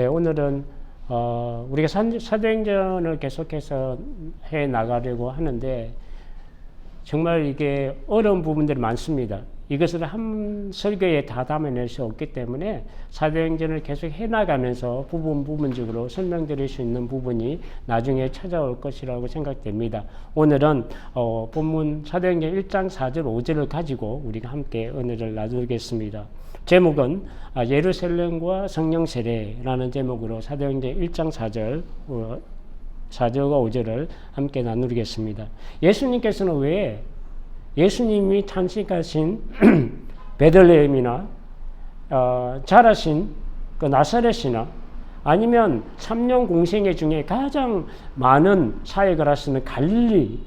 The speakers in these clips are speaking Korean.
오늘은 우리가 사도행전을 계속해서 해 나가려고 하는데 정말 이게 어려운 부분들이 많습니다. 이것을 한 설교에 다 담아낼 수 없기 때문에 사도행전을 계속 해나가면서 부분적으로 설명드릴 수 있는 부분이 나중에 찾아올 것이라고 생각됩니다. 오늘은 본문 사도행전 1장 4절 5절을 가지고 우리가 함께 은혜를 나누겠습니다. 제목은 예루살렘과 성령 세례라는 제목으로 사도행전 1장 4절과 5절을 함께 나누겠습니다. 예수님께서는 왜 예수님이 탄생하신 베들레헴이나 자라신 그 나사렛이나 아니면 3년 공생애 중에 가장 많은 사역을 하시는 갈릴리를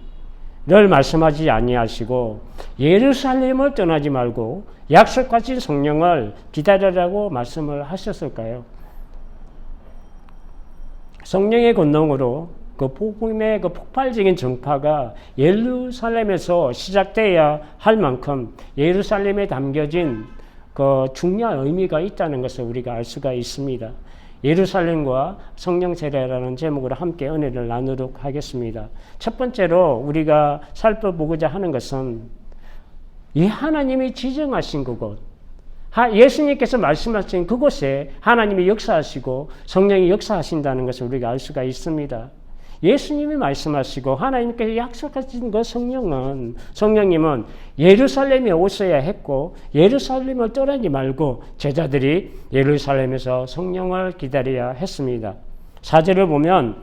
말씀하지 아니하시고 예루살렘을 떠나지 말고 약속하신 성령을 기다리라고 말씀을 하셨을까요? 성령의 권능으로 그 복음의 그 폭발적인 전파가 예루살렘에서 시작돼야 할 만큼 예루살렘에 담겨진 그 중요한 의미가 있다는 것을 우리가 알 수가 있습니다. 예루살렘과 성령 세례라는 제목으로 함께 은혜를 나누도록 하겠습니다. 첫 번째로 우리가 살펴보고자 하는 것은 이 하나님이 지정하신 그곳, 예수님께서 말씀하신 그곳에 하나님이 역사하시고 성령이 역사하신다는 것을 우리가 알 수가 있습니다. 예수님이 말씀하시고 하나님께서 약속하신 그 성령님은 예루살렘에 오셔야 했고 예루살렘을 떠나지 말고 제자들이 예루살렘에서 성령을 기다려야 했습니다. 4절을 보면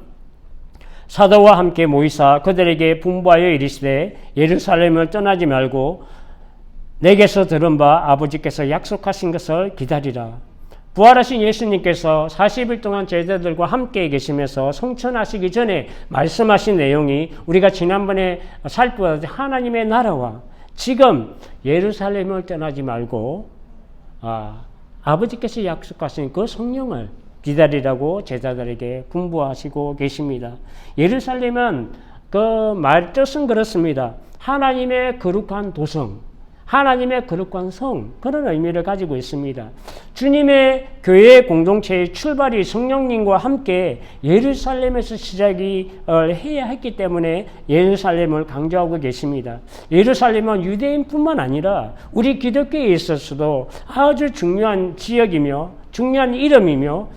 사도와 함께 모이사 그들에게 분부하여 이르시되 예루살렘을 떠나지 말고 내게서 들은 바 아버지께서 약속하신 것을 기다리라. 부활하신 예수님께서 40일 동안 제자들과 함께 계시면서 성천하시기 전에 말씀하신 내용이 우리가 지난번에 살펴본 하나님의 나라와 지금 예루살렘을 떠나지 말고 아버지께서 약속하신 그 성령을 기다리라고 제자들에게 분부하시고 계십니다. 예루살렘은 그 말 뜻은 그렇습니다. 하나님의 거룩한 도성, 하나님의 거룩한 성, 그런 의미를 가지고 있습니다. 주님의 교회 공동체의 출발이 성령님과 함께 예루살렘에서 시작이 해야 했기 때문에 예루살렘을 강조하고 계십니다. 예루살렘은 유대인뿐만 아니라 우리 기독교에 있어서도 아주 중요한 지역이며 중요한 이름이며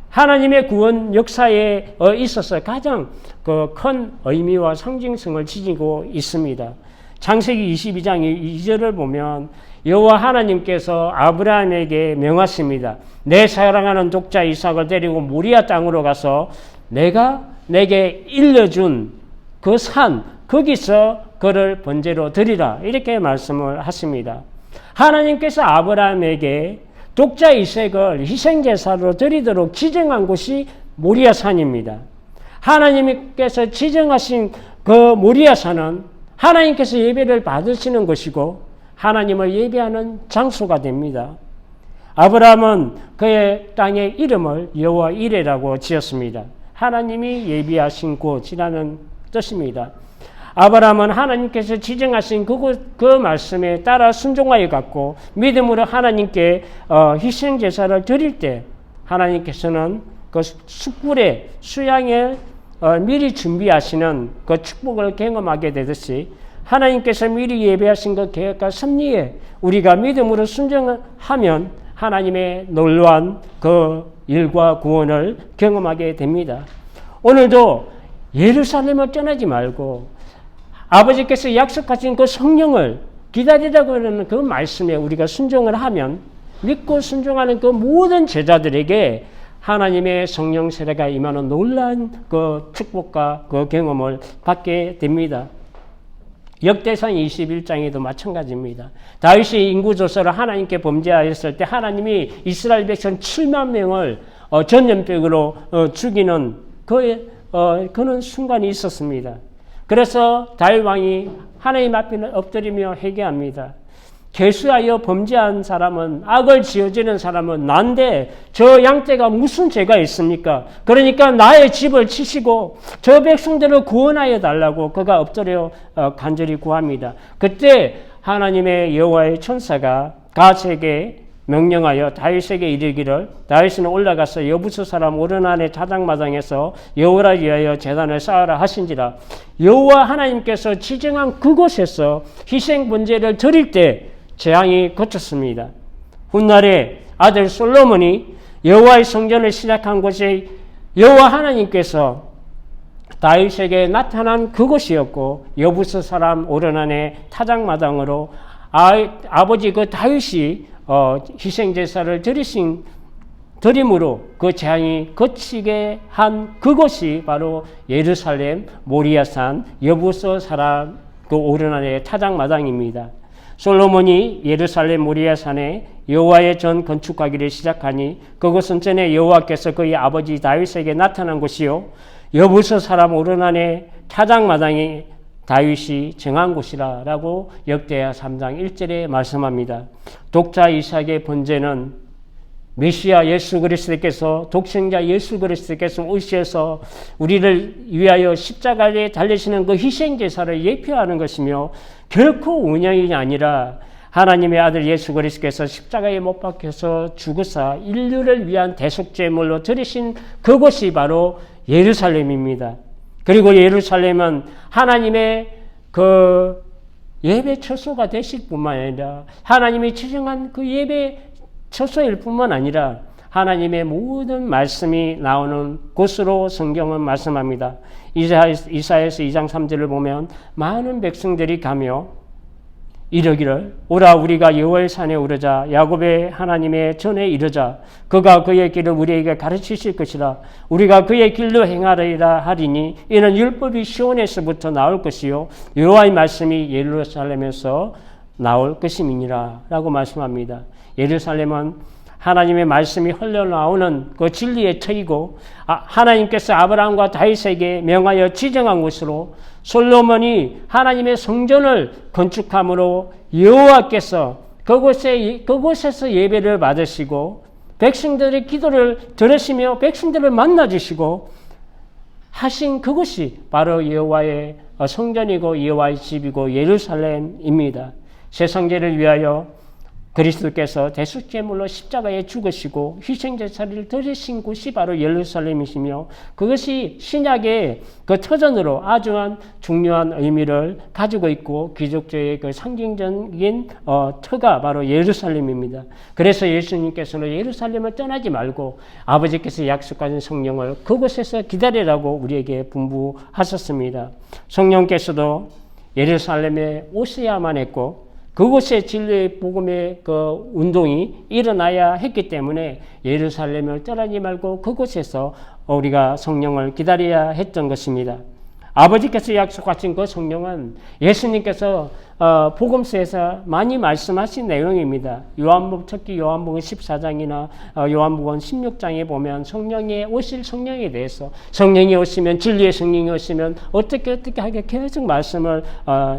하나님의 구원 역사에 있어서 가장 큰 의미와 상징성을 지니고 있습니다. 창세기 22장 2절을 보면 여호와 하나님께서 아브라함에게 명하십니다. 내 사랑하는 독자 이삭을 데리고 모리아 땅으로 가서 내가 내게 일러준 그 산 거기서 그를 번제로 드리라 이렇게 말씀을 하십니다. 하나님께서 아브라함에게 독자 이삭을 희생제사로 드리도록 지정한 곳이 모리아 산입니다. 하나님께서 지정하신 그 모리아 산은 하나님께서 예배를 받으시는 것이고 하나님을 예배하는 장소가 됩니다. 아브라함은 그의 땅의 이름을 여호와 이레라고 지었습니다. 하나님이 예비하신 곳이라는 뜻입니다. 아브라함은 하나님께서 지정하신 그 말씀에 따라 순종하여 갔고 믿음으로 하나님께 희생제사를 드릴 때 하나님께서는 그 숯불의 수양을 미리 준비하시는 그 축복을 경험하게 되듯이 하나님께서 미리 예배하신 그 계획과 섭리에 우리가 믿음으로 순종하면 하나님의 놀라운 그 일과 구원을 경험하게 됩니다. 오늘도 예루살렘을 떠나지 말고 아버지께서 약속하신 그 성령을 기다리라고 하는 그 말씀에 우리가 순종을 하면 믿고 순종하는 그 모든 제자들에게 하나님의 성령 세례가 임하는 놀라운 그 축복과 그 경험을 받게 됩니다. 역대상 21장에도 마찬가지입니다. 다윗이 인구조사를 하나님께 범죄하였을 때 하나님이 이스라엘 백성 7만 명을 전염병으로 죽이는 그런 순간이 있었습니다. 그래서 다윗 왕이 하나님 앞에 엎드리며 회개합니다. 계수하여 범죄한 사람은 악을 지어지는 사람은 난데 저 양떼가 무슨 죄가 있습니까? 그러니까 나의 집을 치시고 저 백성들을 구원하여 달라고 그가 엎드려 간절히 구합니다. 그때 하나님의 여호와의 천사가 갓에게 명령하여 다윗에게 이르기를 다윗은 올라가서 여부스 사람 오르난의 타작마당에서 여호와를 위하여 제단을 쌓으라 하신지라. 여호와 하나님께서 지정한 그곳에서 희생 번제를 드릴 때 재앙이 그쳤습니다. 훗날에 아들 솔로몬이 여호와의 성전을 시작한 곳에 여호와 하나님께서 다윗에게 나타난 그곳이었고 여부스 사람 오르난의 타작마당으로 아버지 그 다윗이 희생제사를 드림으로 그 재앙이 그치게 한 그곳이 바로 예루살렘 모리아산 여부스 사람 그 오르난의 타작마당입니다. 솔로몬이 예루살렘 모리아산에 여호와의 전 건축하기를 시작하니 그곳은 전에 여호와께서 그의 아버지 다윗에게 나타난 곳이요 여부스 사람 오르난의 타작마당이 다윗이 정한 곳이라 라고 역대하 3장 1절에 말씀합니다. 독자 이삭의 번제는 메시아 예수 그리스도께서 독생자 예수 그리스도께서 오셔서 우리를 위하여 십자가에 달리시는 그 희생제사를 예표하는 것이며 결코 운영이 아니라 하나님의 아들 예수 그리스도께서 십자가에 못 박혀서 죽으사 인류를 위한 대속제물로 드리신 그곳이 바로 예루살렘입니다. 그리고 예루살렘은 하나님의 그 예배 처소가 되실 뿐만 아니라 하나님이 지정한 그 예배 처소일 뿐만 아니라 하나님의 모든 말씀이 나오는 곳으로 성경은 말씀합니다. 이사야서 2장 3절을 보면 많은 백성들이 가며 이르기를 오라 우리가 여호와의 산에 오르자 야곱의 하나님의 전에 이르자 그가 그의 길을 우리에게 가르치실 것이라 우리가 그의 길로 행하리라 하리니 이는 율법이 시온에서부터 나올 것이요 여호와의 말씀이 예루살렘에서 나올 것임이니라 라고 말씀합니다. 예루살렘은 하나님의 말씀이 흘러나오는 그 진리의 터이고 하나님께서 아브라함과 다윗에게 명하여 지정한 곳으로 솔로몬이 하나님의 성전을 건축함으로 여호와께서 그곳에서 예배를 받으시고 백성들의 기도를 들으시며 백성들을 만나주시고 하신 그곳이 바로 여호와의 성전이고 여호와의 집이고 예루살렘입니다. 세상제를 위하여 그리스도께서 대속제물로 십자가에 죽으시고 희생제사를 드리신 곳이 바로 예루살렘이시며 그것이 신약의 그 터전으로 아주 중요한 의미를 가지고 있고 기독교의 그 상징적인 터가 바로 예루살렘입니다. 그래서 예수님께서는 예루살렘을 떠나지 말고 아버지께서 약속하신 성령을 그곳에서 기다리라고 우리에게 분부하셨습니다. 성령께서도 예루살렘에 오셔야만 했고 그곳에 진리의 복음의 그 운동이 일어나야 했기 때문에 예루살렘을 떠나지 말고 그곳에서 우리가 성령을 기다려야 했던 것입니다. 아버지께서 약속하신 그 성령은 예수님께서 복음서에서 많이 말씀하신 내용입니다. 요한복음 특히 요한복음 14장이나 요한복음 16장에 보면 성령이 오실 성령에 대해서 성령이 오시면 진리의 성령이 오시면 어떻게 하게 계속 말씀을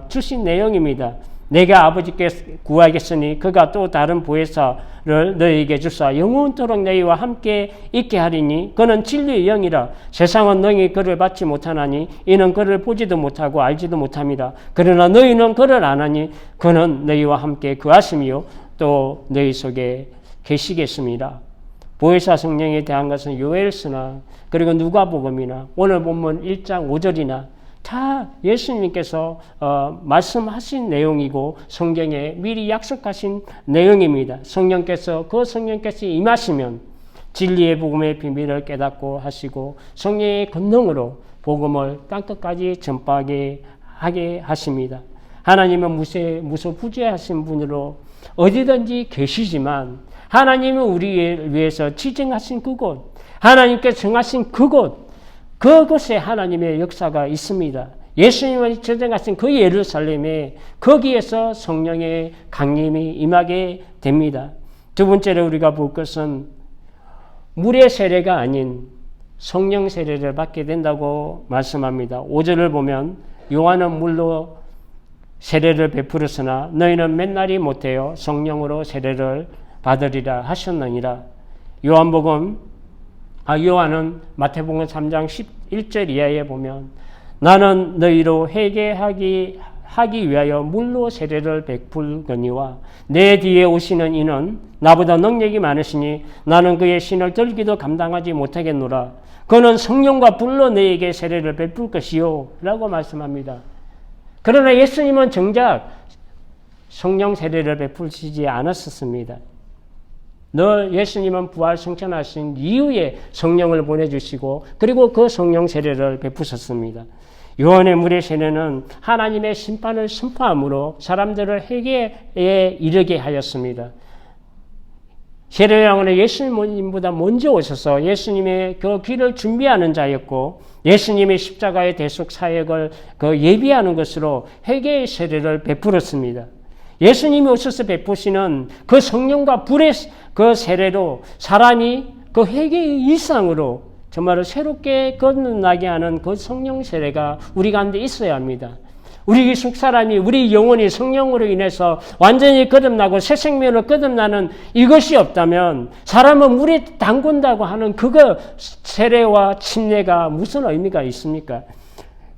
주신 내용입니다. 내가 아버지께 구하겠으니 그가 또 다른 보혜사를 너희에게 주사 영원토록 너희와 함께 있게 하리니 그는 진리의 영이라 세상은 너희 그를 받지 못하나니 이는 그를 보지도 못하고 알지도 못합니다. 그러나 너희는 그를 아나니 그는 너희와 함께 거하시며 또 너희 속에 계시겠습니다. 보혜사 성령에 대한 것은 요엘서나 그리고 누가복음이나 오늘 본문 1장 5절이나 다 예수님께서 말씀하신 내용이고 성경에 미리 약속하신 내용입니다. 성령께서 임하시면 진리의 복음의 비밀을 깨닫고 하시고 성령의 권능으로 복음을 땅끝까지 전파하게 하게 하십니다. 하나님은 무소부재하신 분으로 어디든지 계시지만 하나님은 우리를 위해서 지정하신 그곳, 하나님께 정하신 그곳에 하나님의 역사가 있습니다. 예수님이 지정하신 그 예루살렘에 거기에서 성령의 강림이 임하게 됩니다. 두 번째로 우리가 볼 것은 물의 세례가 아닌 성령 세례를 받게 된다고 말씀합니다. 5절을 보면 요한은 물로 세례를 베풀었으나 너희는 맨날이 못하여 성령으로 세례를 받으리라 하셨느니라. 요한은 마태복음 3장 11절 이하에 보면 나는 너희로 회개하게 하기 위하여 물로 세례를 베풀거니와 내 뒤에 오시는 이는 나보다 능력이 많으시니 나는 그의 신을 들기도 감당하지 못하겠노라. 그는 성령과 불로 너에게 세례를 베풀 것이요 라고 말씀합니다. 그러나 예수님은 정작 성령 세례를 베풀시지 않았었습니다. 예수님은 부활 승천하신 이후에 성령을 보내주시고 그리고 그 성령 세례를 베푸셨습니다. 요한의 물의 세례는 하나님의 심판을 선포함으로 사람들을 회개에 이르게 하였습니다. 세례 요한은 예수님보다 먼저 오셔서 예수님의 그 길을 준비하는 자였고 예수님의 십자가의 대속 사역을 예비하는 것으로 회개의 세례를 베풀었습니다. 예수님이 오셔서 베푸시는 그 성령과 불의 그 세례로 사람이 그 회개의 일상으로 정말로 새롭게 거듭나게 하는 그 성령 세례가 우리 가운데 있어야 합니다. 우리 속사람이 우리 영혼이 성령으로 인해서 완전히 거듭나고 새 생명으로 거듭나는 이것이 없다면 사람은 물에 담근다고 하는 그거 세례와 침례가 무슨 의미가 있습니까?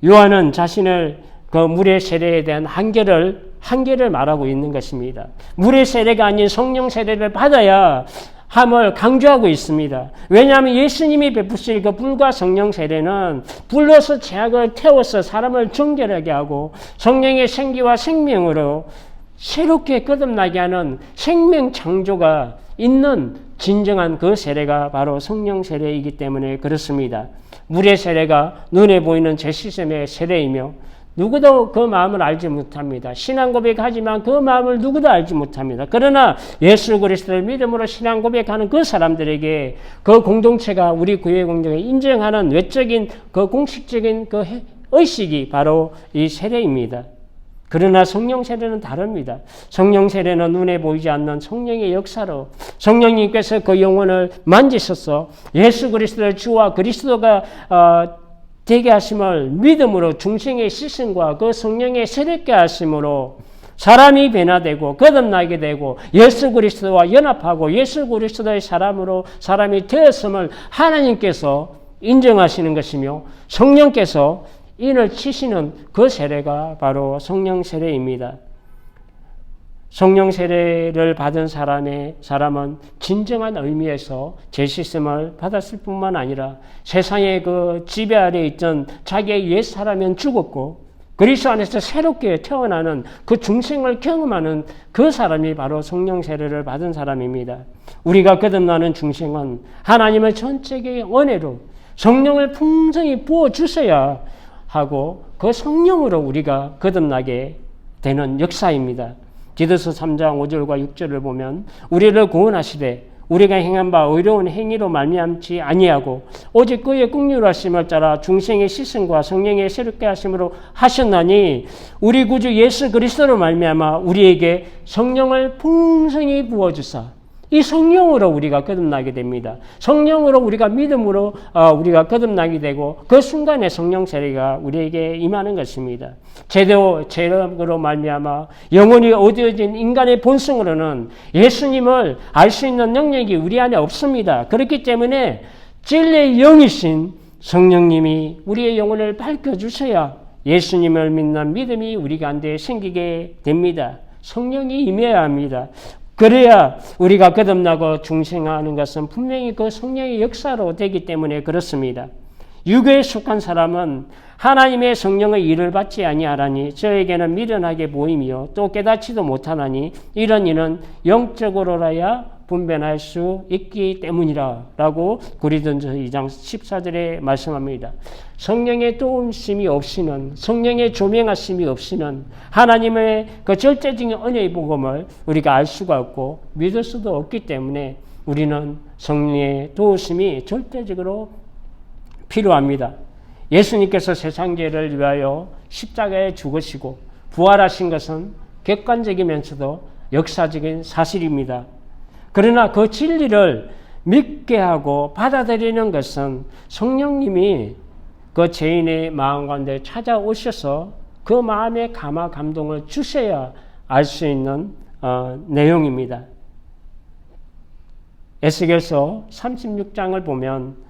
요한은 자신을 그 물의 세례에 대한 한계를 말하고 있는 것입니다. 물의 세례가 아닌 성령 세례를 받아야 함을 강조하고 있습니다. 왜냐하면 예수님이 베푸실 그 불과 성령 세례는 불로서 죄악을 태워서 사람을 정결하게 하고 성령의 생기와 생명으로 새롭게 거듭나게 하는 생명 창조가 있는 진정한 그 세례가 바로 성령 세례이기 때문에 그렇습니다. 물의 세례가 눈에 보이는 제시점의 세례이며 누구도 그 마음을 알지 못합니다. 신앙 고백하지만 그 마음을 누구도 알지 못합니다. 그러나 예수 그리스도를 믿음으로 신앙 고백하는 그 사람들에게 그 공동체가 우리 교회 공동체에 인정하는 외적인 그 공식적인 그 의식이 바로 이 세례입니다. 그러나 성령 세례는 다릅니다. 성령 세례는 눈에 보이지 않는 성령의 역사로 성령님께서 그 영혼을 만지셔서 예수 그리스도를 주와 그리스도가 되게 하심을 믿음으로 중생의 시선과 그 성령의 새롭게 하심으로 사람이 변화되고 거듭나게 되고 예수 그리스도와 연합하고 예수 그리스도의 사람으로 사람이 되었음을 하나님께서 인정하시는 것이며 성령께서 인을 치시는 그 세례가 바로 성령 세례입니다. 성령 세례를 받은 사람은 진정한 의미에서 제시씀을 받았을 뿐만 아니라 세상의 그 지배 아래 있던 자기의 옛 사람은 죽었고 그리스도 안에서 새롭게 태어나는 그 중생을 경험하는 그 사람이 바로 성령 세례를 받은 사람입니다. 우리가 거듭나는 중생은 하나님의 전적인 은혜로 성령을 풍성히 부어주셔야 하고 그 성령으로 우리가 거듭나게 되는 역사입니다. 디도서 3장 5절과 6절을 보면 우리를 구원하시되 우리가 행한 바 의로운 행위로 말미암지 아니하고 오직 그의 긍휼하심을 따라 중생의 시선과 성령의 새롭게 하심으로 하셨나니 우리 구주 예수 그리스도로 말미암아 우리에게 성령을 풍성히 부어주사 이 성령으로 우리가 거듭나게 됩니다. 성령으로 우리가 믿음으로 우리가 거듭나게 되고 그 순간에 성령 세례가 우리에게 임하는 것입니다. 죄로 말미암아 영혼이 어두워진 인간의 본성으로는 예수님을 알 수 있는 능력이 우리 안에 없습니다. 그렇기 때문에 진리의 영이신 성령님이 우리의 영혼을 밝혀주셔야 예수님을 믿는 믿음이 우리 가운데 생기게 됩니다. 성령이 임해야 합니다. 그래야 우리가 거듭나고 중생하는 것은 분명히 그 성령의 역사로 되기 때문에 그렇습니다. 유교에 속한 사람은 하나님의 성령의 일을 받지 아니하라니 저에게는 미련하게 보이며 또 깨닫지도 못하나니 이런 이는 영적으로라야 분별할 수 있기 때문이라 라고 고린도전서 2장 14절에 말씀합니다. 성령의 도움심이 없이는 성령의 조명하심이 없이는 하나님의 그 절대적인 은혜의 복음을 우리가 알 수가 없고 믿을 수도 없기 때문에 우리는 성령의 도우심이 절대적으로 필요합니다. 예수님께서 세상 죄를 위하여 십자가에 죽으시고 부활하신 것은 객관적이면서도 역사적인 사실입니다. 그러나 그 진리를 믿게 하고 받아들이는 것은 성령님이 그 죄인의 마음 가운데 찾아오셔서 그 마음의 감화 감동을 주셔야 알 수 있는 내용입니다. 에스겔서 36장을 보면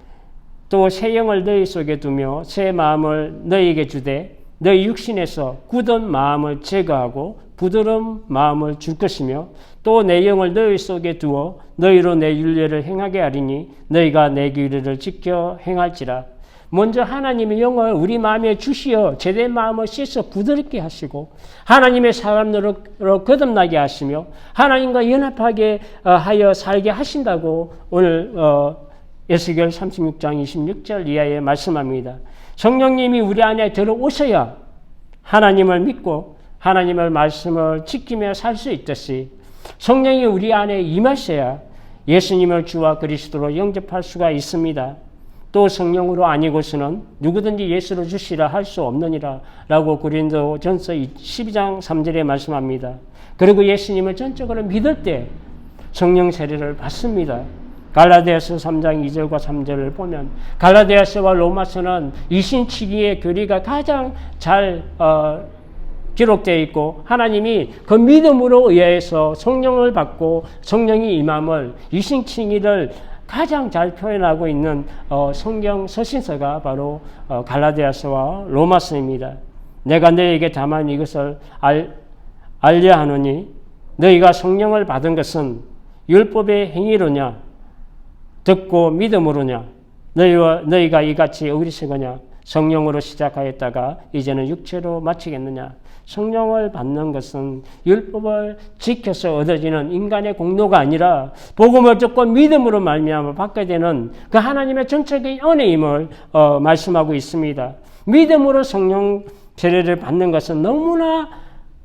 또 새 영을 너희 속에 두며 새 마음을 너희에게 주되 너희 육신에서 굳은 마음을 제거하고 부드러운 마음을 줄 것이며 또 내 영을 너희 속에 두어 너희로 내 윤례를 행하게 하리니 너희가 내 규례를 지켜 행할지라. 먼저 하나님의 영을 우리 마음에 주시어 제된 마음을 씻어 부드럽게 하시고 하나님의 사람으로 거듭나게 하시며 하나님과 연합하게 하여 살게 하신다고 오늘 에스겔 36장 26절 이하에 말씀합니다. 성령님이 우리 안에 들어오셔야 하나님을 믿고 하나님의 말씀을 지키며 살 수 있듯이 성령이 우리 안에 임하셔야 예수님을 주와 그리스도로 영접할 수가 있습니다. 또 성령으로 아니고서는 누구든지 예수를 주시라 할 수 없느니라 라고 고린도전서 12장 3절에 말씀합니다. 그리고 예수님을 전적으로 믿을 때 성령 세례를 받습니다. 갈라디아서 3장 2절과 3절을 보면 갈라디아서와 로마서는 이신치기의 교리가 가장 잘 기록되어 있고 하나님이 그 믿음으로 의해서 성령을 받고 성령이 임함을 이신치기를 가장 잘 표현하고 있는 성경 서신서가 바로 갈라디아서와 로마서입니다. 내가 너희에게 다만 이것을 알려 하노니 너희가 성령을 받은 것은 율법의 행위로냐 듣고 믿음으로냐 너희가 이같이 어리석으냐 성령으로 시작하였다가 이제는 육체로 마치겠느냐. 성령을 받는 것은 율법을 지켜서 얻어지는 인간의 공로가 아니라 복음을 듣고 믿음으로 말미암아 받게 되는 그 하나님의 전적인 은혜임을 말씀하고 있습니다. 믿음으로 성령 세례를 받는 것은 너무나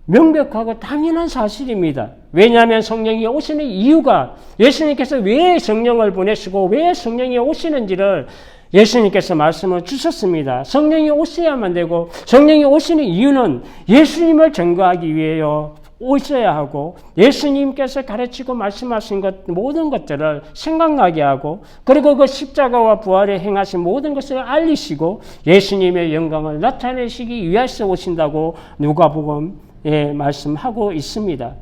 명백하고 당연한 사실입니다. 왜냐하면 성령이 오시는 이유가 예수님께서 왜 성령을 보내시고 왜 성령이 오시는지를 예수님께서 말씀을 주셨습니다. 성령이 오셔야만 되고 성령이 오시는 이유는 예수님을 증거하기 위하여 오셔야 하고 예수님께서 가르치고 말씀하신 모든 것들을 생각나게 하고 그리고 그 십자가와 부활에 행하신 모든 것을 알리시고 예수님의 영광을 나타내시기 위해서 오신다고 누가복음에 말씀하고 있습니다.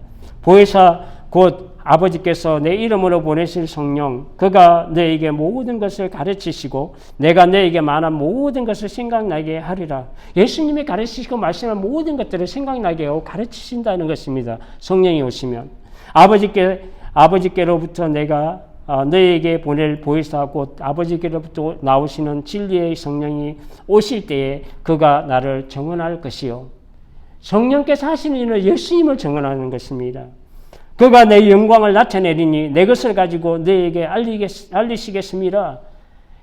보혜사 곧 아버지께서 내 이름으로 보내실 성령 그가 너에게 모든 것을 가르치시고 내가 너에게 말한 모든 것을 생각나게 하리라. 예수님이 가르치시고 말씀한 모든 것들을 생각나게 하고 가르치신다는 것입니다. 성령이 오시면 아버지께로부터 내가 너에게 보낼 보혜사 곧 아버지께로부터 나오시는 진리의 성령이 오실 때에 그가 나를 증언할 것이요. 성령께서 하시는 일은 예수님을 증언하는 것입니다. 그가 내 영광을 나타내리니 내 것을 가지고 너에게 알리시겠습니다.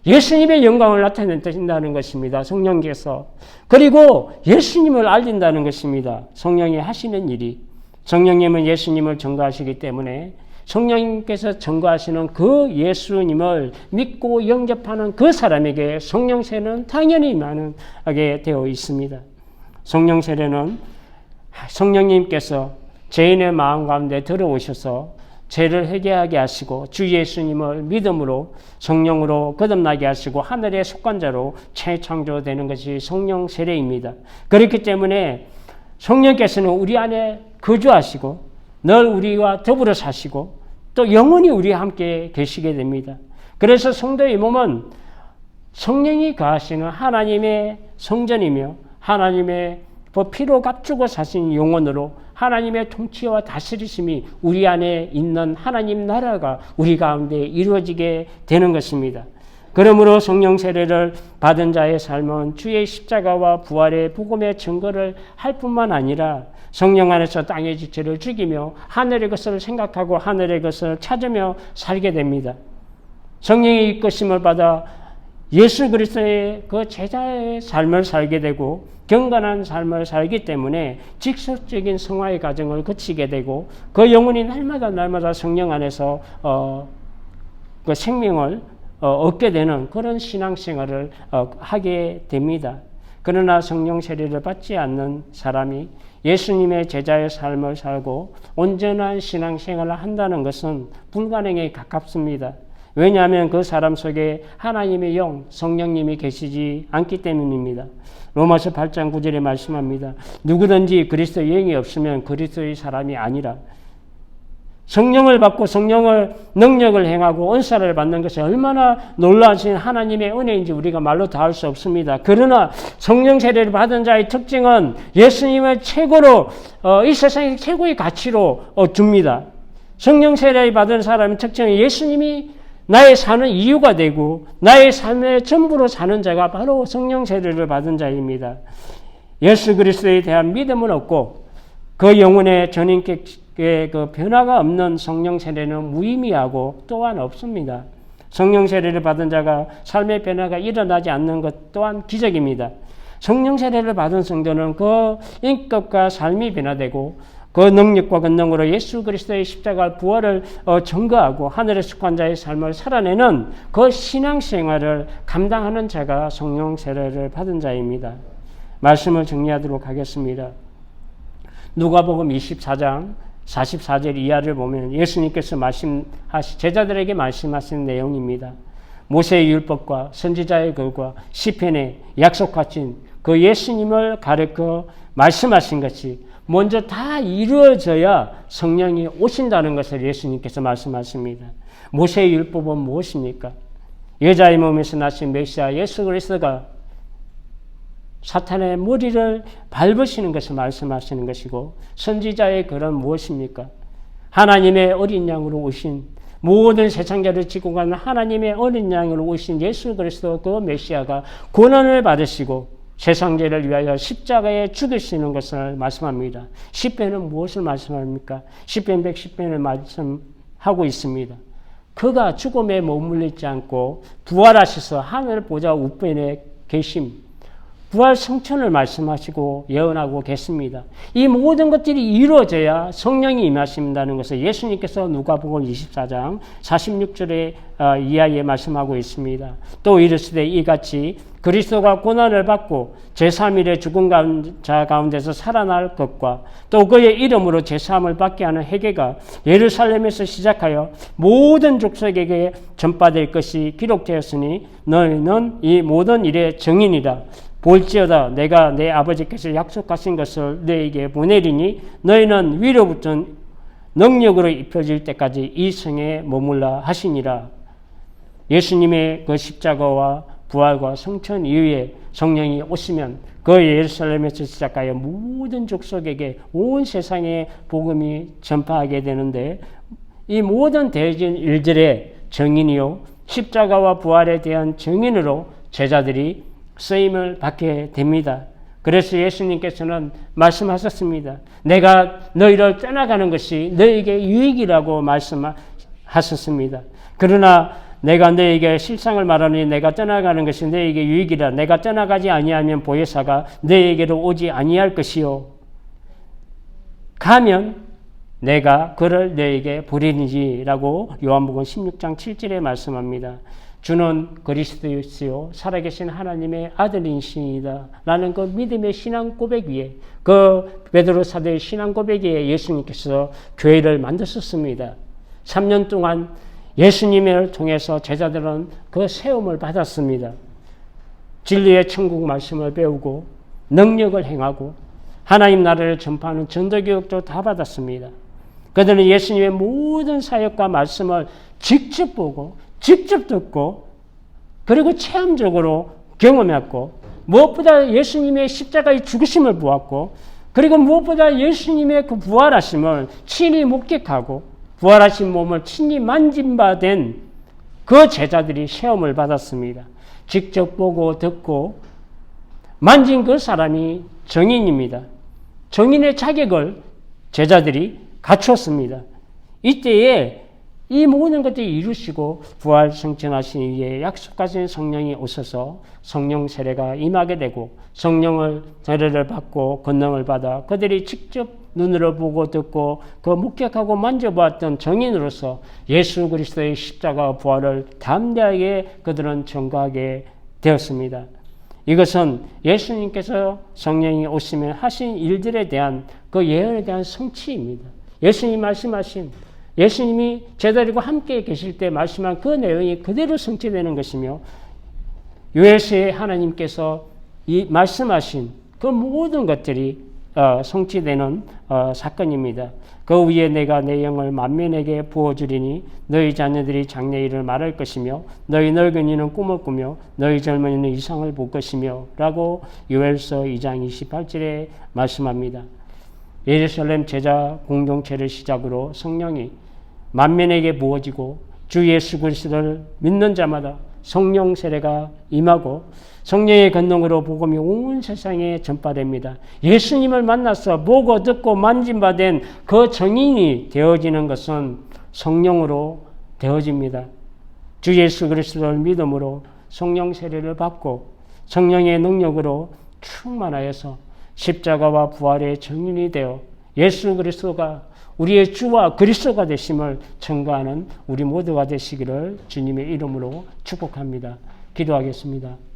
예수님의 영광을 나타낸다는 것입니다. 성령께서. 그리고 예수님을 알린다는 것입니다. 성령이 하시는 일이. 성령님은 예수님을 증거하시기 때문에 성령님께서 증거하시는 그 예수님을 믿고 영접하는 그 사람에게 성령 세례는 당연히 임하게 되어 있습니다. 성령 세례는 성령님께서 죄인의 마음 가운데 들어오셔서 죄를 회개하게 하시고 주 예수님을 믿음으로 성령으로 거듭나게 하시고 하늘의 속관자로 재창조되는 것이 성령 세례입니다. 그렇기 때문에 성령께서는 우리 안에 거주하시고 늘 우리와 더불어 사시고 또 영원히 우리와 함께 계시게 됩니다. 그래서 성도의 몸은 성령이 거하시는 하나님의 성전이며 하나님의 피로 값주고 사신 영혼으로 하나님의 통치와 다스리심이 우리 안에 있는 하나님 나라가 우리 가운데 이루어지게 되는 것입니다. 그러므로 성령 세례를 받은 자의 삶은 주의 십자가와 부활의 복음의 증거를 할 뿐만 아니라 성령 안에서 땅의 지체를 죽이며 하늘의 것을 생각하고 하늘의 것을 찾으며 살게 됩니다. 성령의 이끄심을 받아 예수 그리스도의 그 제자의 삶을 살게 되고 경건한 삶을 살기 때문에 직접적인 성화의 과정을 거치게 되고 그 영혼이 날마다 성령 안에서 그 생명을 얻게 되는 그런 신앙생활을 하게 됩니다. 그러나 성령 세례를 받지 않는 사람이 예수님의 제자의 삶을 살고 온전한 신앙생활을 한다는 것은 불가능에 가깝습니다. 왜냐하면 그 사람 속에 하나님의 영, 성령님이 계시지 않기 때문입니다. 로마서 8장 9절에 말씀합니다. 누구든지 그리스도의 영이 없으면 그리스도의 사람이 아니라. 성령을 받고 성령을 능력을 행하고 은사를 받는 것이 얼마나 놀라우신 하나님의 은혜인지 우리가 말로 다 할 수 없습니다. 그러나 성령 세례를 받은 자의 특징은 예수님을 최고로 이 세상의 최고의 가치로 줍니다. 성령 세례를 받은 사람의 특징은 예수님이 나의 사는 이유가 되고 나의 삶의 전부로 사는 자가 바로 성령 세례를 받은 자입니다. 예수 그리스도에 대한 믿음은 없고 그 영혼의 전인격의 그 변화가 없는 성령 세례는 무의미하고 또한 없습니다. 성령 세례를 받은 자가 삶의 변화가 일어나지 않는 것 또한 기적입니다. 성령 세례를 받은 성도는 그 인격과 삶이 변화되고 그 능력과 권능으로 예수 그리스도의 십자가 부활을 증거하고 하늘에 속한 자의 삶을 살아내는 그 신앙생활을 감당하는 자가 성령 세례를 받은 자입니다. 말씀을 정리하도록 하겠습니다. 누가복음 24장 44절 이하를 보면 예수님께서 제자들에게 말씀하신 내용입니다. 모세의 율법과 선지자의 글과 시편에 약속하신 그 예수님을 가르쳐 말씀하신 것이 먼저 다 이루어져야 성령이 오신다는 것을 예수님께서 말씀하십니다. 모세의 율법은 무엇입니까? 여자의 몸에서 나신 메시아 예수 그리스도가 사탄의 머리를 밟으시는 것을 말씀하시는 것이고, 선지자의 글은 무엇입니까? 하나님의 어린 양으로 오신, 모든 세상자를 지고 가는 하나님의 어린 양으로 오신 예수 그리스도 그 메시아가 고난을 받으시고 세상죄를 위하여 십자가에 죽으시는 것을 말씀합니다. 시편은 무엇을 말씀합니까? 시편 110편을 말씀하고 있습니다. 그가 죽음에 머물리지 않고 부활하셔서 하늘 보좌 우편에 계심, 부활 성천을 말씀하시고 예언하고 계십니다. 이 모든 것들이 이루어져야 성령이 임하신다는 것을 예수님께서 누가복음 24장 46절에 이하에 말씀하고 있습니다. 또 이르시되 이같이 그리스도가 고난을 받고 제3일에 죽은 자 가운데서 살아날 것과 또 그의 이름으로 제3을 받게 하는 회개가 예루살렘에서 시작하여 모든 족속에게 전파될 것이 기록되었으니 너희는 이 모든 일의 증인이라. 볼지어다 내가 내 아버지께서 약속하신 것을 너희에게 보내리니 너희는 위로부터 능력으로 입혀질 때까지 이 성에 머물라 하시니라. 예수님의 그 십자가와 부활과 성천 이후에 성령이 오시면 그 예루살렘에서 시작하여 모든 족속에게 온 세상에 복음이 전파하게 되는데, 이 모든 대진 일들의 증인이요 십자가와 부활에 대한 증인으로 제자들이 쓰임을 받게 됩니다. 그래서 예수님께서는 말씀하셨습니다. 내가 너희를 떠나가는 것이 너희에게 유익이라고 말씀하셨습니다. 그러나 내가 너희에게 실상을 말하니 내가 떠나가는 것이 너희에게 유익이라. 내가 떠나가지 아니하면 보혜사가 너희에게로 오지 아니할 것이요 가면 내가 그를 너희에게 보리니지라고 요한복음 16장 7절에 말씀합니다. 주는 그리스도이시요 살아계신 하나님의 아들이시다 라는 그 믿음의 신앙 고백 위에, 그 베드로 사도의 신앙 고백 위에 예수님께서 교회를 만드셨습니다. 3년 동안 예수님을 통해서 제자들은 그 세움을 받았습니다. 진리의 천국 말씀을 배우고 능력을 행하고 하나님 나라를 전파하는 전도교육도 다 받았습니다. 그들은 예수님의 모든 사역과 말씀을 직접 보고 직접 듣고 그리고 체험적으로 경험했고, 무엇보다 예수님의 십자가의 죽으심을 보았고, 그리고 무엇보다 예수님의 그 부활하심을 친히 목격하고 부활하신 몸을 친히 만진 바 된 그 제자들이 시험을 받았습니다. 직접 보고 듣고 만진 그 사람이 정인입니다. 정인의 자격을 제자들이 갖추었습니다. 이때에 이 모든 것들을 이루시고 부활 성천하신 이에 약속하신 성령이 오셔서 성령 세례가 임하게 되고, 성령을 세례를 받고 권능을 받아 그들이 직접 눈으로 보고 듣고 그 목격하고 만져보았던 정인으로서 예수 그리스도의 십자가 부활을 담대하게 그들은 전가하게 되었습니다. 이것은 예수님께서 성령이 오시면 하신 일들에 대한 그 예언에 대한 성취입니다. 예수님 말씀하신, 예수님이 제자들과 함께 계실 때 말씀한 그 내용이 그대로 성취되는 것이며, 요에스의 하나님께서 이 말씀하신 그 모든 것들이 성취되는 사건입니다. 그 위에 내가 내 영을 만민에게 부어주리니 너희 자녀들이 장래일을 말할 것이며 너희 늙은이는 꿈을 꾸며 너희 젊은이는 이상을 볼 것이며 라고 요엘서 2장 28절에 말씀합니다. 예루살렘 제자 공동체를 시작으로 성령이 만민에게 부어지고 주 예수 그리스도를 믿는 자마다 성령 세례가 임하고 성령의 권능으로 복음이 온 세상에 전파됩니다. 예수님을 만나서 보고 듣고 만진받은 그 증인이 되어지는 것은 성령으로 되어집니다. 주 예수 그리스도를 믿음으로 성령 세례를 받고 성령의 능력으로 충만하여서 십자가와 부활의 증인이 되어 예수 그리스도가 우리의 주와 그리스도가 되심을 증거하는 우리 모두가 되시기를 주님의 이름으로 축복합니다. 기도하겠습니다.